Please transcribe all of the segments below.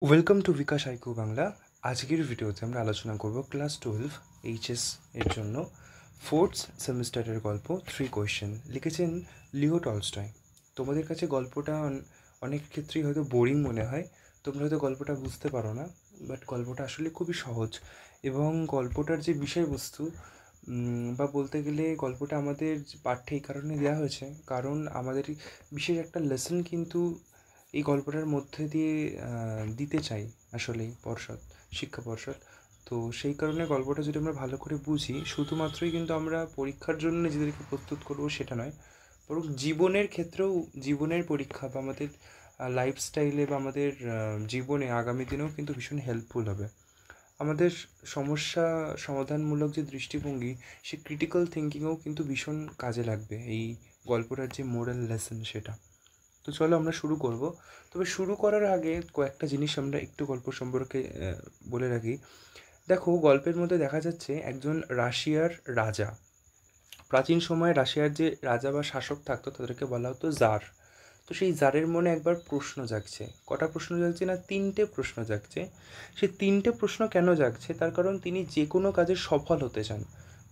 Welcome to Bikash IQ Bangla. আজকের ভিডিওতে আমরা আলোচনা করব ক্লাস 12 এইচএস এর জন্য ফোর্থ সেমিস্টারের গল্প 3 কোয়েশ্চেন। লিখেছেন লিও টলস্টয়। তোমাদের কাছে গল্পটা অনেক ক্ষেত্রেই হয়তো বোরিং মনে হয়, তোমরা হয়তো গল্পটা বুঝতে পারো না, বাট গল্পটা আসলে খুবই সহজ। এবং গল্পটার যে বিষয়বস্তু বা বলতে গেলে গল্পটা আমাদের পাঠ্যে এই কারণে দেওয়া হয়েছে কারণ আমাদের বিশেষ একটা লেসন কিন্তু এই গল্পটার মধ্যে দিয়ে দিতে চাই আসলেই শিক্ষা পর্ষদ। তো সেই কারণে গল্পটা যদি আমরা ভালো করে বুঝি, শুধুমাত্রই কিন্তু আমরা পরীক্ষার জন্য নিজেদেরকে প্রস্তুত করবো সেটা নয়, বরং জীবনের ক্ষেত্রেও, জীবনের পরীক্ষা বা আমাদের লাইফস্টাইলে বা আমাদের জীবনে আগামী দিনেও কিন্তু ভীষণ হেল্পফুল হবে। আমাদের সমস্যা সমাধানমূলক যে দৃষ্টিভঙ্গি, সে ক্রিটিক্যাল থিঙ্কিংয়েও কিন্তু ভীষণ কাজে লাগবে এই গল্পটার যে মোরাল লেসন সেটা। তো চলো আমরা শুরু করব। তবে শুরু করার আগে কয়েকটা জিনিস আমরা একটু গল্প সম্পর্কে বলে রাখি। দেখো, গল্পের মধ্যে দেখা যাচ্ছে একজন রাশিয়ার রাজা। প্রাচীন সময়ে রাশিয়ার যে রাজা বা শাসক থাকতো তাদেরকে বলা হতো জার। তো সেই জারের মনে একবার প্রশ্ন জাগছে। কটা প্রশ্ন জাগছে না, 3টে প্রশ্ন জাগছে। সেই 3টে প্রশ্ন কেন জাগছে, তার কারণ তিনি যে কোনো কাজে সফল হতে চান।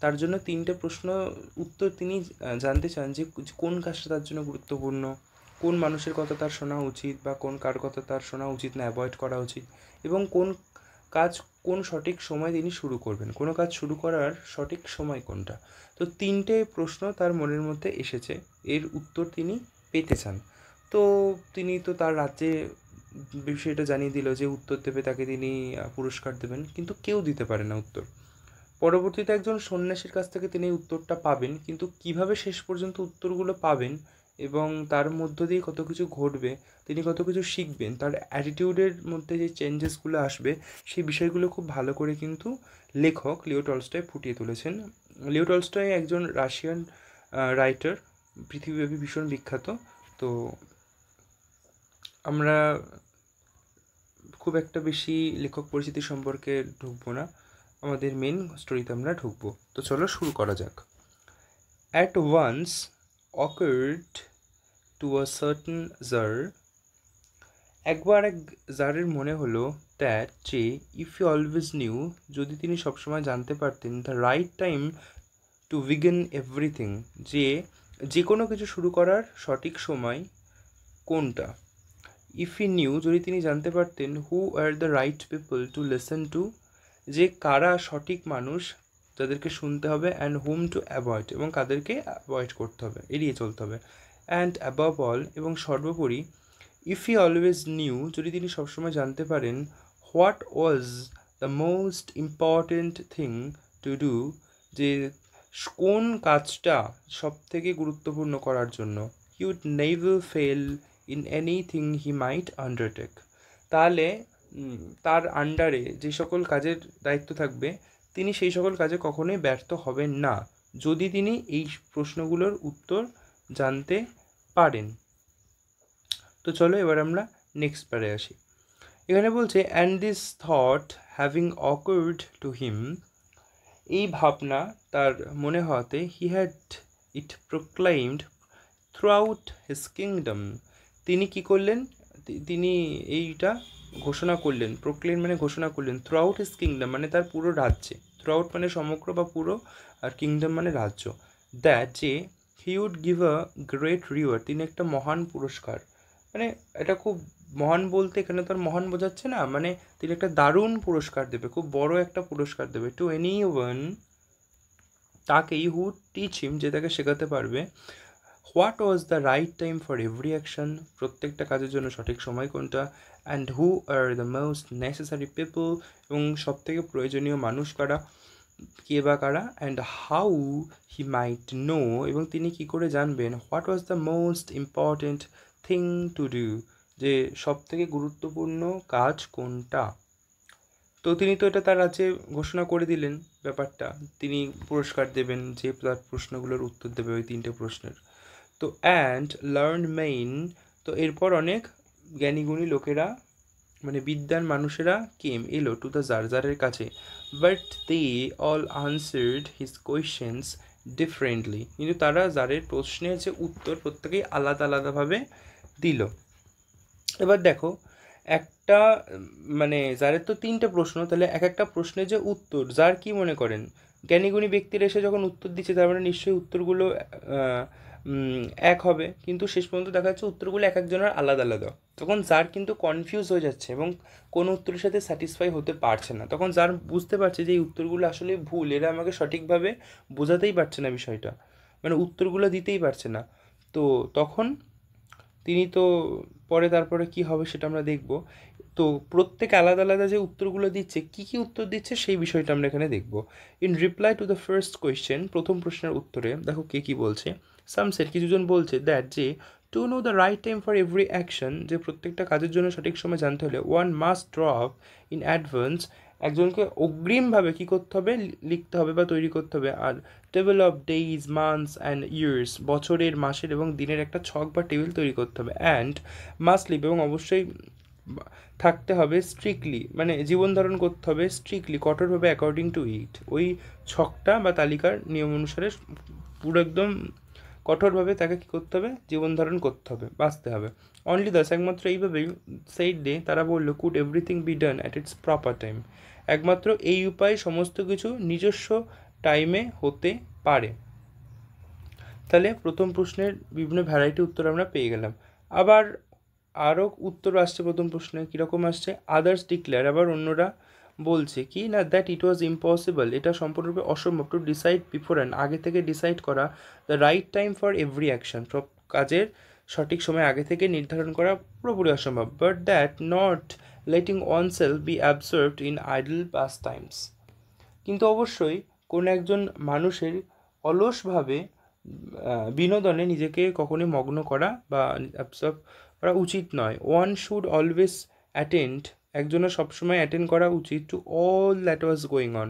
তার জন্য 3টে প্রশ্ন উত্তর তিনি জানতে চান যে কোন কাজটা তার জন্য গুরুত্বপূর্ণ, কোন মানুষের কথা তার শোনা উচিত বা কোন কার কথা তার শোনা উচিত না, অ্যাভয়েড করা উচিত, এবং কোন কাজ কোন সঠিক সময় তিনি শুরু করবেন, কোনো কাজ শুরু করার সঠিক সময় কোনটা। তো 3টে প্রশ্ন তার মনের মধ্যে এসেছে, এর উত্তর তিনি পেতে চান। তো তিনি তো তার রাজ্যে বিষয়টা জানিয়ে দিল যে উত্তর দেবে তাকে তিনি পুরস্কার দেবেন, কিন্তু কেউ দিতে পারে না উত্তর। পরবর্তীতে একজন সন্ন্যাসীর কাছ থেকে তিনি উত্তরটা পাবেন, কিন্তু কিভাবে শেষ পর্যন্ত উত্তরগুলো পাবেন এবং তার মধ্য দিয়ে কত কিছু ঘটবে, তিনি কত কিছু শিখবেন, তার অ্যাটিটিউডের মধ্যে যে চেঞ্জেসগুলো আসবে, সেই বিষয়গুলো খুব ভালো করে কিন্তু লেখক লিও টলস্টয় ফুটিয়ে তুলেছেন। লিও টলস্টয় একজন রাশিয়ান রাইটার, পৃথিবীব্যাপী ভীষণ বিখ্যাত। তো আমরা খুব একটা বেশি লেখক পরিচিতি সম্পর্কে ঢুকবো না, আমাদের মেন স্টোরিতে আমরা ঢুকবো। তো চলো শুরু করা যাক। At once occurred to a certain Tsar, একবার এক জারের মনে হলো, দ্যাট যে ইফ ইউ অলওয়েজ নিউ, যদি তিনি সবসময় জানতে পারতেন, the right time to begin everything, যে যে কোনো কিছু শুরু করার সঠিক সময় কোনটা। ইফ ই নিউ, যদি তিনি জানতে পারতেন, who are the right people to listen to, যে কারা সঠিক মানুষ যাদেরকে শুনতে হবে, অ্যান্ড হুম টু অ্যাভয়েড, এবং কাদেরকে অ্যাভয়েড করতে হবে, এড়িয়ে চলতে হবে, অ্যান্ড অ্যাবভ অল, এবং সর্বোপরি, ইফ ই অলওয়েজ নিউ, যদি তিনি সবসময় জানতে পারেন, what was the most important thing to do, যে কোন কাজটা সব থেকে গুরুত্বপূর্ণ করার জন্য, he would never fail in anything he might undertake, তাহলে তার আন্ডারে যে সকল কাজের দায়িত্ব থাকবে, তিনি সেই সকল কাজে কখনোই ব্যর্থ হবেন না, যদি তিনি এই প্রশ্নগুলোর উত্তর জানতে পারেন। তো চলো এবার আমরা নেক্সট পারে আসি। এখানে বলছে, and this thought having occurred to him, এই ভাবনা তার মনে হওয়াতে, he had it proclaimed throughout his kingdom, তিনি কি করলেন, তিনি এইটা ঘোষণা করলেন। প্রোক্লেম মানে ঘোষণা করলেন, থ্রু আউট হিজ কিংডম মানে তার পুরো রাজ্যে, থ্রু আউট মানে সমগ্র বা পুরো, আর কিংডম মানে রাজ্য, দ্যাট যে he would give a great reward, তিনি একটা মহান পুরস্কার, মানে এটা খুব মহান বলতে এখানে তো আর মহান বোঝাচ্ছে না, মানে তিনি একটা দারুণ পুরস্কার দেবে, খুব বড় একটা পুরস্কার দেবে, টু এনি ওয়ান, তাকেই, হু টিচ হিম, যে তাকে শেখাতে পারবে, what was the right time for every action, প্রত্যেকটা কাজের জন্য সঠিক সময় কোনটা, and who are the most necessary people, এবং সবথেকে প্রয়োজনীয় মানুষ কারা, কে বা কারা, and how he might know, এবং তিনি কি করে জানবেন, what was the most important thing to do, যে সবথেকে গুরুত্বপূর্ণ কাজ কোনটা। তো তিনি তো এটা তার রাজ্যে ঘোষণা করে দিলেন ব্যাপারটা, তিনি পুরস্কার দেবেন যে তার প্রশ্নগুলোর উত্তর দেবে, ওই 3টে প্রশ্নের। তো অ্যান্ড লার্ন মেইন, তো এরপর অনেক জ্ঞানীগুণী লোকেরা, মানে বিদ্যান মানুষেরা এলো টু দ্য জারের কাছে, but they all answered his questions differently, কিন্তু তারা জারের প্রশ্নের যে উত্তর প্রত্যেকেই আলাদা আলাদাভাবে দিল। এবার দেখো, এক একটা মানে জারের তো 3টে প্রশ্ন, তাহলে এক একটা প্রশ্নের যে উত্তর জার কি মনে করেন জ্ঞানীগুণী ব্যক্তিরা এসে যখন উত্তর দিচ্ছে তার মানে নিশ্চয়ই উত্তরগুলো এক হবে, কিন্তু শেষ পর্যন্ত দেখা যাচ্ছে উত্তরগুলো এক একজনের আলাদা আলাদা। তখন জার কিন্তু কনফিউজ হয়ে যাচ্ছে এবং কোনো উত্তরের সাথে স্যাটিসফাই হতে পারছে না। তখন জার বুঝতে পারছে যে এই উত্তরগুলো আসলে ভুল, এরা আমাকে সঠিকভাবে বোঝাতেই পারছে না বিষয়টা, মানে উত্তরগুলো দিতেই পারছে না। তো তখন তিনি তো তারপরে কি হবে সেটা আমরা দেখব। তো প্রত্যেক আলাদা আলাদা যে উত্তরগুলো দিচ্ছে, কি কি উত্তর দিচ্ছে সেই বিষয়টা আমরা এখানে দেখব। In reply to the first question, প্রথম প্রশ্নের উত্তরে দেখো কে কি বলছে। সামসেট কিছুজন বলছে দ্যাট যে to know the right time for every action, যে প্রত্যেকটা কাজের জন্য সঠিক সময় জানতে হলে one must draw up in advance, একজনকে অগ্রিমভাবে কী করতে হবে, লিখতে হবে বা তৈরি করতে হবে। আর table of days, months and years, বছরের, মাসের এবং দিনের একটা ছক বা টেবিল তৈরি করতে হবে। অ্যান্ড মাস্ট লিভ, এবং অবশ্যই থাকতে হবে স্ট্রিক্টলি, মানে জীবন ধারণ করতে হবে স্ট্রিক্টলি, কঠোরভাবে, অ্যাকর্ডিং টু ইট, ওই ছকটা বা তালিকার নিয়ম অনুসারে পুরো একদম কঠোরভাবে তাকে কী করতে হবে, জীবন ধারণ করতে হবে, বাঁচতে হবে। অনলি দাস, একমাত্র এইভাবেই সেইড ডে তারা বললো could everything be done at it's proper time, একমাত্র এই উপায়ে সমস্ত কিছু নিজস্ব টাইমে হতে পারে। তাহলে প্রথম প্রশ্নের বিভিন্ন ভ্যারাইটি উত্তর আমরা পেয়ে গেলাম। আবার আরও উত্তর আসছে প্রথম প্রশ্নে, কীরকম আসছে, আদার্স ডিক্লেয়ার, আবার অন্যরা বলছে কি না, দ্যাট ইট ওয়াজ ইম্পসিবল, এটা সম্পূর্ণরূপে অসম্ভব, টু ডিসাইড বিফোর অ্যান্ড, আগে থেকে ডিসাইড করা, the right time for every action, সব কাজের সঠিক সময় আগে থেকে নির্ধারণ করা পুরোপুরি অসম্ভব। But that not letting oneself be absorbed in idle pastimes, কিন্তু অবশ্যই কোনো একজন মানুষের অলসভাবে বিনোদনে নিজেকে কখনোই মগ্ন করা বা অ্যাবসর্ভ করা উচিত নয়। ওয়ান শুড অলওয়েজ অ্যাটেন্ড, একজনের সবসময় অ্যাটেন্ড করা উচিত to all that was going on,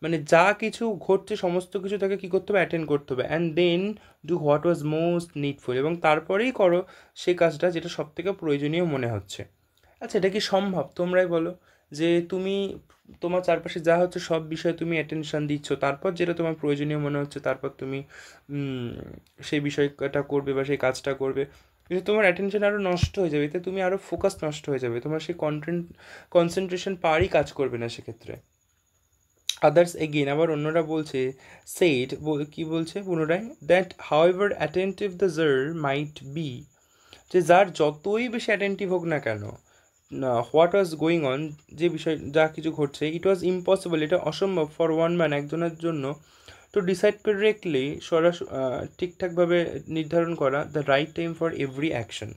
মানে যা কিছু ঘটছে সমস্ত কিছু তাকে কী করতে হবে, অ্যাটেন্ড করতে হবে। And then do what was most needful, এবং তারপরেই করো সেই কাজটা যেটা সবথেকে প্রয়োজনীয় মনে হচ্ছে। আচ্ছা, এটা কি সম্ভব? তোমরাই বলো, যে তুমি তোমার চারপাশে যা হচ্ছে সব বিষয়ে তুমি অ্যাটেনশান দিচ্ছ, তারপর যেটা তোমার প্রয়োজনীয় মনে হচ্ছে তারপর তুমি সেই বিষয়টা করবে বা সেই কাজটা করবে, কিন্তু তোমার অ্যাটেনশান আরও নষ্ট হয়ে যাবে, এতে তুমি আরও ফোকাস নষ্ট হয়ে যাবে, তোমার সেই কনসেন্ট্রেশন পাওয়ারই কাজ করবে না সেক্ষেত্রে। আদার্স এগেইন, আবার অন্যরা বলছে, সেইড কি বলছে পুনরায়, that however attentive the tsar might be, যে যার যতই বেশি অ্যাটেন্টিভ হোক না কেন, হোয়াট ওয়াজ গোয়িং অন, যে বিষয় যা কিছু ঘটছে, ইট ওয়াজ ইম্পসিবল, এটা অসম্ভব, ফর ওয়ান ম্যান, একজনের জন্য, টু ডিসাইড কারেক্টলি, ঠিকঠাকভাবে নির্ধারণ করা, the right time for every action.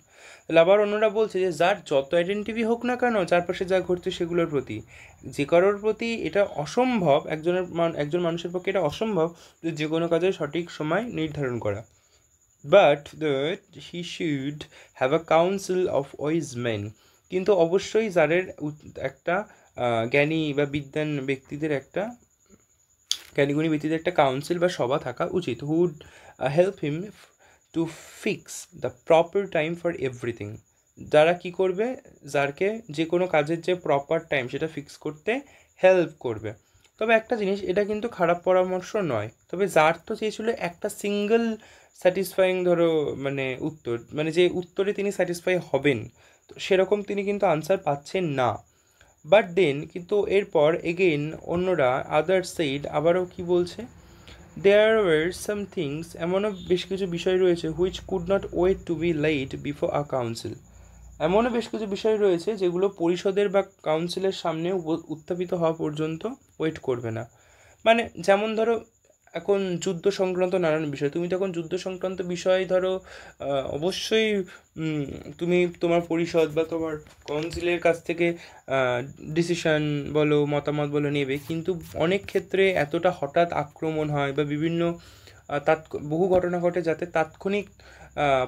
তাহলে আবার অন্যরা বলছে যে যার যত অ্যাটেন্টিভই হোক না কেন চারপাশে যা ঘটছে সেগুলোর প্রতি, যে কারোর প্রতি এটা অসম্ভব, একজন মানুষের পক্ষে এটা অসম্ভব যে কোনো কাজের সঠিক সময় নির্ধারণ করা। But that he should have a council of wise men, কিন্তু অবশ্যই যাদের একটা জ্ঞানী বা বিদ্বান ব্যক্তিদের একটা জ্ঞানীগুণী ব্যক্তিদের একটা কাউন্সিল বা সভা থাকা উচিত, hood help him to fix the proper time for everything, যারা কি করবে, যারকে যে কোনো কাজের যে প্রপার টাইম সেটা ফিক্স করতে হেল্প করবে। তবে একটা জিনিস, এটা কিন্তু খারাপ পরামর্শ নয়, তবে যার তো চেয়েছিল একটা সিঙ্গেল স্যাটিসফাইং ধরো মানে উত্তর, মানে যে উত্তরে তিনি স্যাটিসফাই হবেন, তো সেরকম তিনি কিন্তু আনসার পাচ্ছেন না। বাট দেন, কিন্তু এরপর এগেইন অন্যরা আদার সেইড, আবারও কি বলছে, দেয়ার ওয়ার সাম থিংস, এমনও বেশ কিছু বিষয় রয়েছে, which could not wait to be laid before a council, এমনও বেশ কিছু বিষয় রয়েছে যেগুলো পরিষদের বা কাউন্সিলের সামনে উত্থাপিত হওয়া পর্যন্ত ওয়েট করবে না। মানে যেমন ধরো এখন যুদ্ধ সংক্রান্ত নানান বিষয়, তুমি তখন যুদ্ধ সংক্রান্ত বিষয় ধরো অবশ্যই তুমি তোমার পরিষদ বা তোমার কাউন্সিলের কাছ থেকে ডিসিশন বলো, মতামত বলো নেবে, কিন্তু অনেক ক্ষেত্রে এতটা হঠাৎ আক্রমণ হয় বা বিভিন্ন বহু ঘটনা ঘটে যাতে তাৎক্ষণিক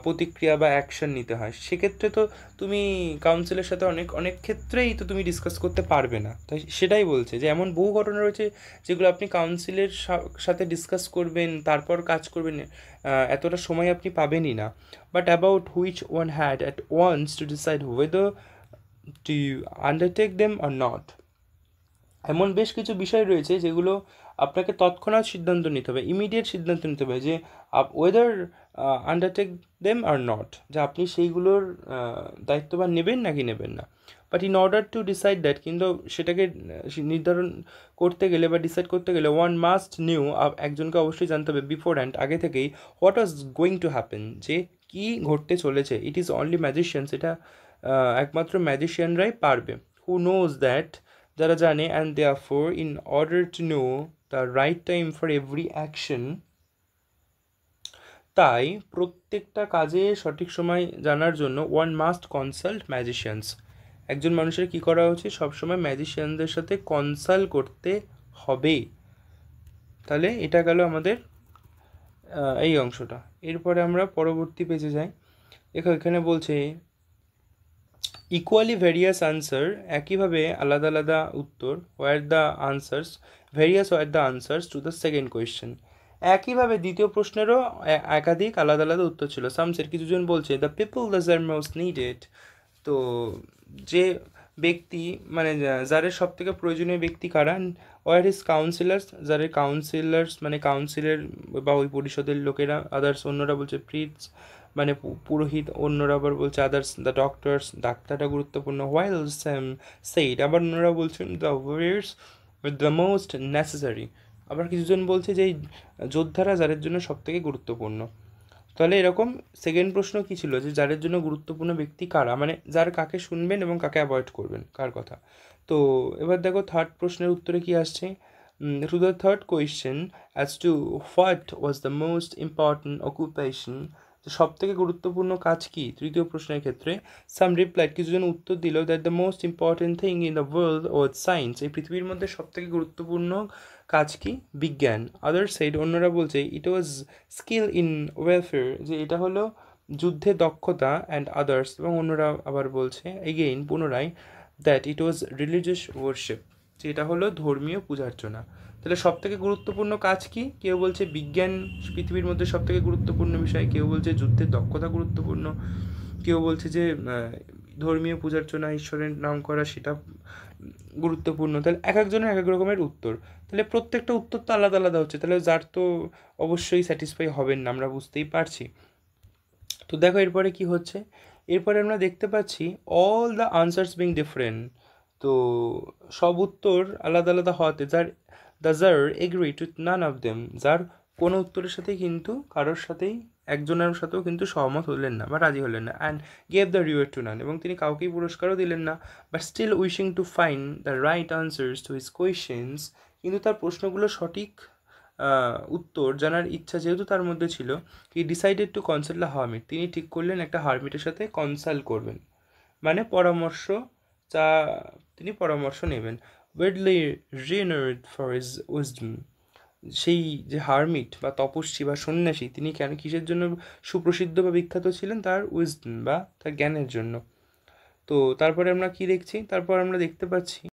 প্রতিক্রিয়া বা অ্যাকশন নিতে হয়, সেক্ষেত্রে তো তুমি কাউন্সিলের সাথে অনেক অনেক ক্ষেত্রেই তো তুমি ডিসকাস করতে পারবে না। তাই সেটাই বলছে যে এমন বহু ঘটনা রয়েছে যেগুলো আপনি কাউন্সিলের সাথে ডিসকাস করবেন, তারপর কাজ করবেন, এতটা সময় আপনি পাবেনই না। But about which one had at once to decide whether to undertake them or not, এমন বেশ কিছু বিষয় রয়েছে যেগুলো আপনাকে তৎক্ষণাৎ সিদ্ধান্ত নিতে হবে, ইমিডিয়েট সিদ্ধান্ত নিতে হবে যে weather undertake them are not, যে আপনি সেইগুলোর দায়িত্ববান নেবেন নাকি নেবেন না। But in order to decide that, কিন্তু সেটাকে নির্ধারণ করতে গেলে বা ডিসাইড করতে গেলে ওয়ান মাস্ট নিউ, একজনকে অবশ্যই জানতে হবে বিফোর হ্যান্ড, আগে থেকেই, what was going to happen, যে কী ঘটতে চলেছে। ইট ইজ অনলি ম্যাজিশিয়ানস, এটা একমাত্র ম্যাজিশিয়ানরাই পারবে। হু নোজ দ্যাট, যারা জানে, and therefore in order to know the right time for every action, তাই প্রত্যেকটা কাজে সঠিক সময় জানার জন্য ওয়ান মাস্ট কনসাল্ট ম্যাজিশিয়ানস, একজন মানুষের কী করা উচিত, সবসময় ম্যাজিশিয়ানদের সাথে কনসাল্ট করতে হবে। তাহলে এটা গেল আমাদের এই অংশটা। এরপরে আমরা পরবর্তী পেজে যাই। এখানে বলছে ইকুয়ালি ভেরিয়াস আনসার, একইভাবে আলাদা আলাদা উত্তর, were the answers various, were the answers to the second question, একইভাবে দ্বিতীয় প্রশ্নেরও একাধিক আলাদা আলাদা উত্তর ছিল। সামসের কিছুজন বলছে the people that are most needed, তো যে ব্যক্তি মানে যাদের সব থেকে প্রয়োজনীয় ব্যক্তি কারা, ওয়ার হিজ কাউন্সিলার্স, যাদের কাউন্সিলার্স মানে কাউন্সিলের বা ওই পরিষদের লোকেরা, আদার্স অন্যরা বলছে প্রিটস মানে পুরোহিত, অন্যরা আবার বলছে আদার্স দ্য ডক্টরস, ডাক্তারটা গুরুত্বপূর্ণ, হোয়াইল স্যাম সেইড, আবার অন্যরা বলছেন the warriors the most necessary, আবার কিছুজন বলছে যে এই যোদ্ধারা যাদের জন্য সব থেকে গুরুত্বপূর্ণ। তাহলে এরকম সেকেন্ড প্রশ্ন কী ছিল, যে যাদের জন্য গুরুত্বপূর্ণ ব্যক্তি কারা, মানে যার কাকে শুনবেন এবং কাকে অ্যাভয়েড করবেন, কার কথা। তো এবার দেখো থার্ড প্রশ্নের উত্তরে কি আসছে, to the third question as to what was the most important occupation, সব থেকে গুরুত্বপূর্ণ কাজ কি তৃতীয় প্রশ্নের ক্ষেত্রে। সাম রিপ্লাইড, কিছুজন উত্তর দিল that the most important thing in the world was science, এই পৃথিবীর মধ্যে সব থেকে গুরুত্বপূর্ণ কাজ কি, বিজ্ঞান। আদার সাইড, অন্যরা বলছে ইট ওয়াজ স্কিল ইন ওয়েলফেয়ার, যে এটা হলো যুদ্ধে দক্ষতা, অ্যান্ড আদার্স, এবং অন্যরা আবার বলছে এগেইন পুনরায় that it was religious warship, যে এটা হলো ধর্মীয় পূজার্চনা। তাহলে সব থেকে গুরুত্বপূর্ণ কাজ কি, কেউ বলছে বিজ্ঞান পৃথিবীর মধ্যে সব থেকে গুরুত্বপূর্ণ বিষয়, কেউ বলছে যুদ্ধের দক্ষতা গুরুত্বপূর্ণ, কেউ বলছে যে ধর্মীয় পূজার্চনা, ঈশ্বরের নাম করা সেটা গুরুত্বপূর্ণ। তাহলে এক একজনের এক এক রকমের উত্তর, তাহলে প্রত্যেকটা উত্তর তো আলাদা আলাদা হচ্ছে, তাহলে যার তো অবশ্যই স্যাটিসফাই হবেন না, আমরা বুঝতেই পারছি। তো দেখো এরপরে কি হচ্ছে, এরপরে আমরা দেখতে পাচ্ছি all the answers being different, তো সব উত্তর আলাদা আলাদা হওয়াতে the tsar agree to none of them, যার কোনো উত্তরের সাথেই কিন্তু কারোর সাথেই একজনের সাথেও কিন্তু সহমত হলেন না বা রাজি হলেন না, and gave the reward to none, এবং তিনি কাউকেই পুরস্কারও দিলেন না, but still wishing to find the right answers to his questions, কিন্তু তার প্রশ্নগুলো সঠিক উত্তর জানার ইচ্ছা যেহেতু তার মধ্যে ছিল, he decided to consult the hermit, তিনি ঠিক করলেন একটা হারমিটের সাথে কনসাল্ট করবেন, মানে তিনি পরামর্শ নেবেন। ওয়েডলি রিনার্ড ফর হিজ উইজডম, সেই যে হারমিট বা তপস্বী বা সন্ন্যাসী, তিনি কেন কিসের জন্য সুপ্রসিদ্ধ বা বিখ্যাত ছিলেন, তার উইজডম বা তার জ্ঞানের জন্য। তো তারপরে আমরা কি দেখছি, তারপর আমরা দেখতে পাচ্ছি